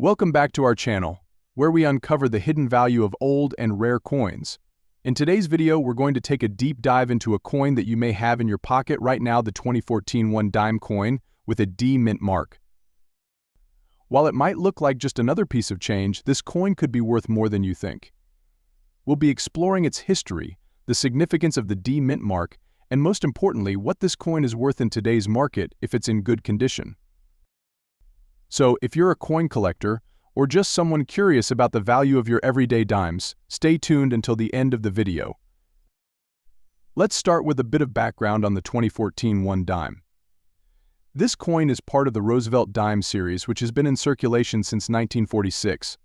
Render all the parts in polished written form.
Welcome back to our channel, where we uncover the hidden value of old and rare coins. In today's video, we're going to take a deep dive into a coin that you may have in your pocket right now, the 2014 1 dime coin with a D mint mark. While it might look like just another piece of change, this coin could be worth more than you think. We'll be exploring its history, the significance of the D mint mark, and most importantly, what this coin is worth in today's market if it's in good condition. So, if you're a coin collector, or just someone curious about the value of your everyday dimes, stay tuned until the end of the video. Let's start with a bit of background on the 2014 1 dime. This coin is part of the Roosevelt Dime series, which has been in circulation since 1946.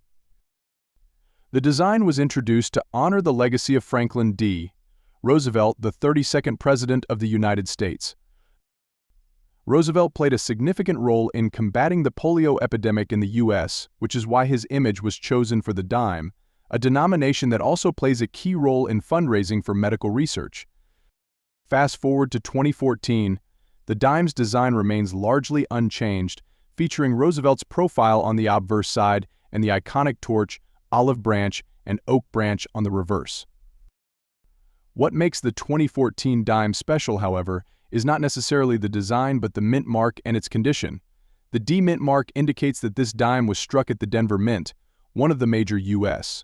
The design was introduced to honor the legacy of Franklin D. Roosevelt, the 32nd President of the United States. Roosevelt played a significant role in combating the polio epidemic in the U.S., which is why his image was chosen for the dime, a denomination that also plays a key role in fundraising for medical research. Fast forward to 2014, the dime's design remains largely unchanged, featuring Roosevelt's profile on the obverse side and the iconic torch, olive branch, and oak branch on the reverse. What makes the 2014 dime special, however, is not necessarily the design but the mint mark and its condition. The D mint mark indicates that this dime was struck at the Denver Mint, one of the major U.S.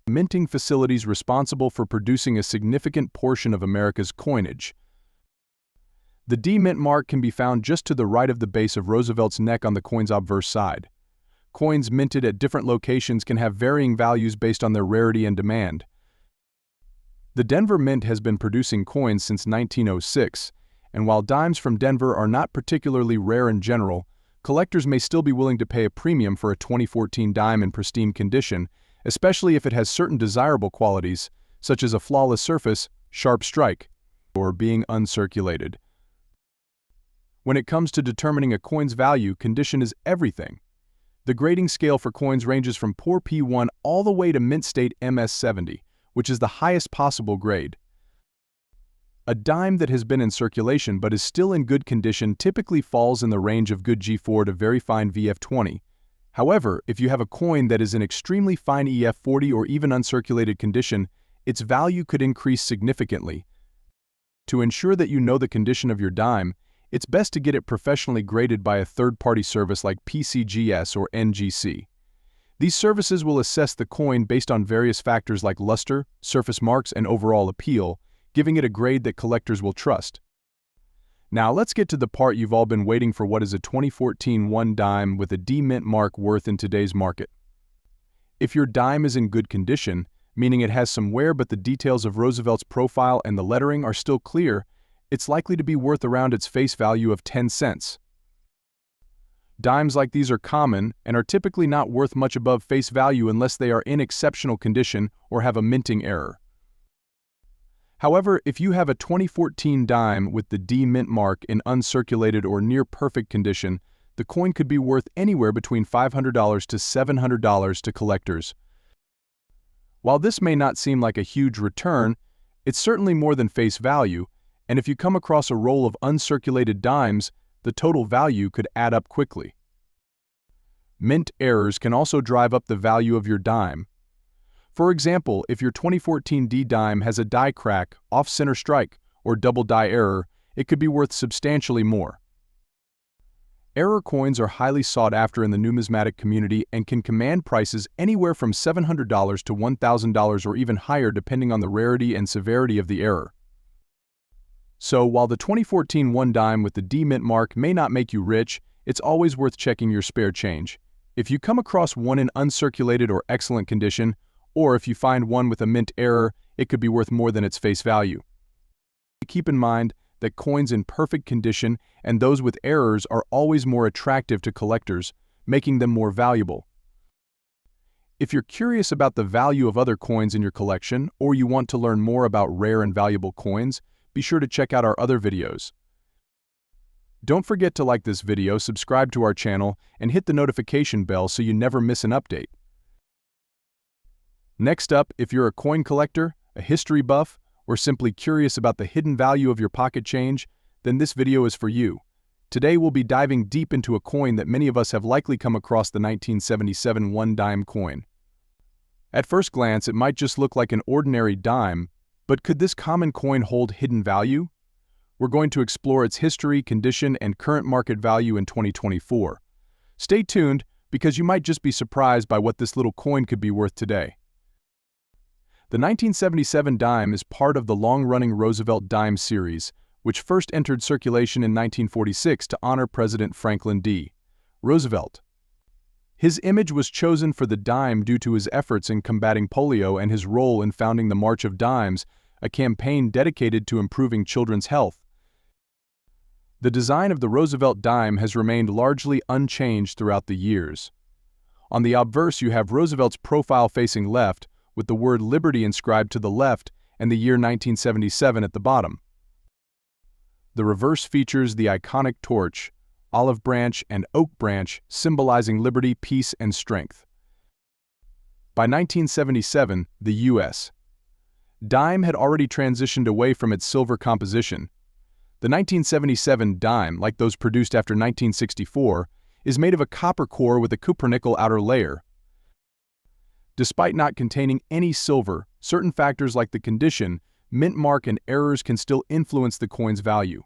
minting facilities responsible for producing a significant portion of America's coinage. The D mint mark can be found just to the right of the base of Roosevelt's neck on the coin's obverse side. Coins minted at different locations can have varying values based on their rarity and demand. The Denver Mint has been producing coins since 1906, and while dimes from Denver are not particularly rare in general, collectors may still be willing to pay a premium for a 2014 dime in pristine condition, especially if it has certain desirable qualities, such as a flawless surface, sharp strike, or being uncirculated. When it comes to determining a coin's value, condition is everything. The grading scale for coins ranges from poor P1 all the way to mint state MS70, which is the highest possible grade. A dime that has been in circulation but is still in good condition typically falls in the range of good G4 to very fine VF20. However, if you have a coin that is in extremely fine EF40 or even uncirculated condition, its value could increase significantly. To ensure that you know the condition of your dime, it's best to get it professionally graded by a third-party service like PCGS or NGC. These services will assess the coin based on various factors like luster, surface marks, and overall appeal, giving it a grade that collectors will trust. Now let's get to the part you've all been waiting for. What is a 2014 1 dime with a D mint mark worth in today's market? If your dime is in good condition, meaning it has some wear but the details of Roosevelt's profile and the lettering are still clear, it's likely to be worth around its face value of 10 cents. Dimes like these are common and are typically not worth much above face value unless they are in exceptional condition or have a minting error. However, if you have a 2014 dime with the D mint mark in uncirculated or near perfect condition, the coin could be worth anywhere between $500 to $700 to collectors. While this may not seem like a huge return, it's certainly more than face value, and if you come across a roll of uncirculated dimes, the total value could add up quickly. Mint errors can also drive up the value of your dime. For example, if your 2014 D dime has a die crack, off-center strike, or double die error, it could be worth substantially more. Error coins are highly sought after in the numismatic community and can command prices anywhere from $700 to $1,000 or even higher depending on the rarity and severity of the error. So, while the 2014 1 dime with the D mint mark may not make you rich, it's always worth checking your spare change. If you come across one in uncirculated or excellent condition, or if you find one with a mint error, it could be worth more than its face value. Keep in mind that coins in perfect condition and those with errors are always more attractive to collectors, making them more valuable. If you're curious about the value of other coins in your collection, or you want to learn more about rare and valuable coins, be sure to check out our other videos. Don't forget to like this video, subscribe to our channel, and hit the notification bell so you never miss an update. Next up, if you're a coin collector, a history buff, or simply curious about the hidden value of your pocket change, then this video is for you. Today we'll be diving deep into a coin that many of us have likely come across, the 1977 one-dime coin. At first glance, it might just look like an ordinary dime, but could this common coin hold hidden value? We're going to explore its history, condition, and current market value in 2024. Stay tuned, because you might just be surprised by what this little coin could be worth today. The 1977 dime is part of the long-running Roosevelt Dime series, which first entered circulation in 1946 to honor President Franklin D. Roosevelt. His image was chosen for the dime due to his efforts in combating polio and his role in founding the March of Dimes, a campaign dedicated to improving children's health. The design of the Roosevelt dime has remained largely unchanged throughout the years. On the obverse, you have Roosevelt's profile facing left, with the word Liberty inscribed to the left and the year 1977 at the bottom. The reverse features the iconic torch, olive branch, and oak branch, symbolizing liberty, peace, and strength. By 1977, the U.S. dime had already transitioned away from its silver composition. The 1977 dime, like those produced after 1964, is made of a copper core with a cupronickel outer layer. Despite not containing any silver, certain factors like the condition, mint mark, and errors can still influence the coin's value.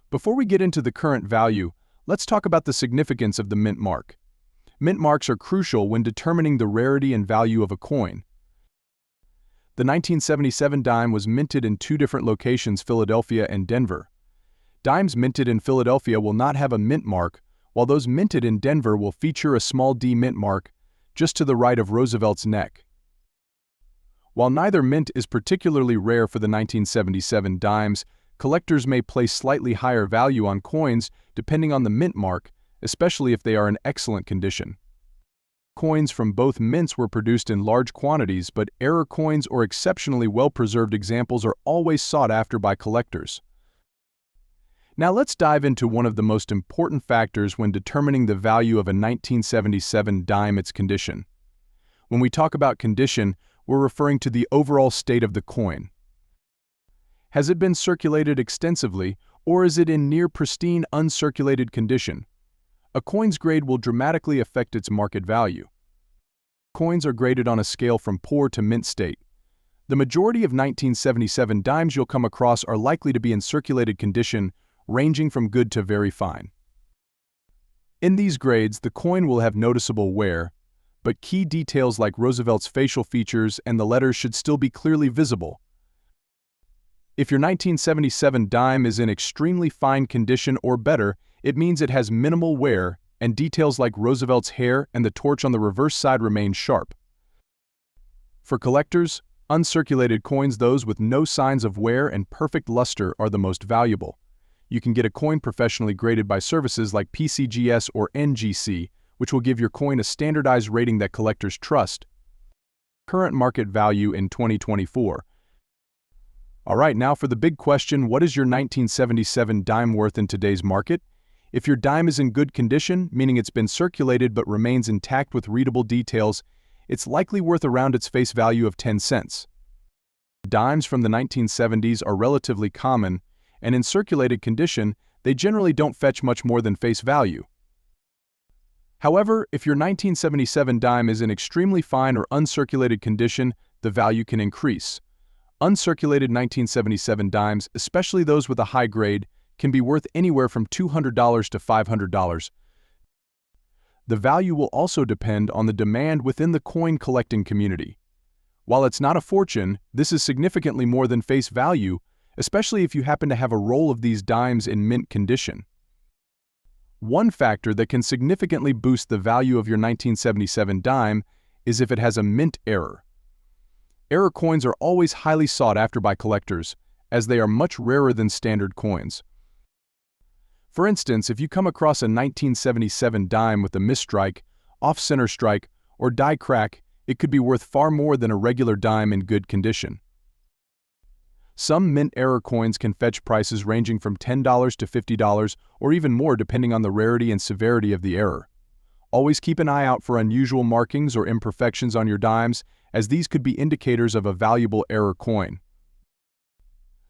Before we get into the current value, let's talk about the significance of the mint mark. Mint marks are crucial when determining the rarity and value of a coin. The 1977 dime was minted in two different locations, Philadelphia and Denver. Dimes minted in Philadelphia will not have a mint mark, while those minted in Denver will feature a small D mint mark, just to the right of Roosevelt's neck. While neither mint is particularly rare for the 1977 dimes, collectors may place slightly higher value on coins depending on the mint mark, especially if they are in excellent condition. Coins from both mints were produced in large quantities, but error coins or exceptionally well-preserved examples are always sought after by collectors. Now let's dive into one of the most important factors when determining the value of a 1977 dime: its condition. When we talk about condition, we're referring to the overall state of the coin. Has it been circulated extensively, or is it in near pristine, uncirculated condition? A coin's grade will dramatically affect its market value. Coins are graded on a scale from poor to mint state. The majority of 1977 dimes you'll come across are likely to be in circulated condition, ranging from good to very fine. In these grades, the coin will have noticeable wear, but key details like Roosevelt's facial features and the letters should still be clearly visible. If your 1977 dime is in extremely fine condition or better, it means it has minimal wear, and details like Roosevelt's hair and the torch on the reverse side remain sharp. For collectors, uncirculated coins, those with no signs of wear and perfect luster, are the most valuable. You can get a coin professionally graded by services like PCGS or NGC, which will give your coin a standardized rating that collectors trust. Current market value in 2024. Alright, now for the big question: what is your 1977 dime worth in today's market? If your dime is in good condition, meaning it's been circulated but remains intact with readable details, it's likely worth around its face value of 10 cents. Dimes from the 1970s are relatively common, and in circulated condition, they generally don't fetch much more than face value. However, if your 1977 dime is in extremely fine or uncirculated condition, the value can increase. Uncirculated 1977 dimes, especially those with a high grade, can be worth anywhere from $200 to $500. The value will also depend on the demand within the coin collecting community. While it's not a fortune, this is significantly more than face value, especially if you happen to have a roll of these dimes in mint condition. One factor that can significantly boost the value of your 1977 dime is if it has a mint error. Error coins are always highly sought after by collectors, as they are much rarer than standard coins. For instance, if you come across a 1977 dime with a misstrike, off-center strike, or die crack, it could be worth far more than a regular dime in good condition. Some mint error coins can fetch prices ranging from $10 to $50 or even more depending on the rarity and severity of the error. Always keep an eye out for unusual markings or imperfections on your dimes, as these could be indicators of a valuable error coin.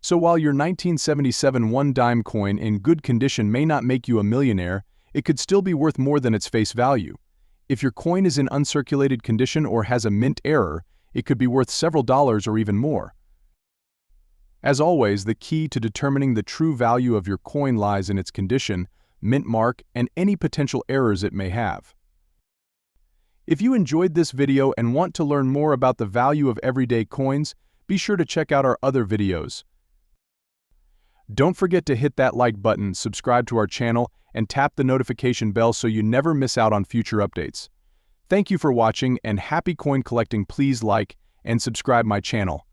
So while your 1977 one-dime coin in good condition may not make you a millionaire, it could still be worth more than its face value. If your coin is in uncirculated condition or has a mint error, it could be worth several dollars or even more. As always, the key to determining the true value of your coin lies in its condition, mint mark, and any potential errors it may have. If you enjoyed this video and want to learn more about the value of everyday coins, be sure to check out our other videos. Don't forget to hit that like button, subscribe to our channel, and tap the notification bell so you never miss out on future updates. Thank you for watching, and happy coin collecting. Please like and subscribe my channel.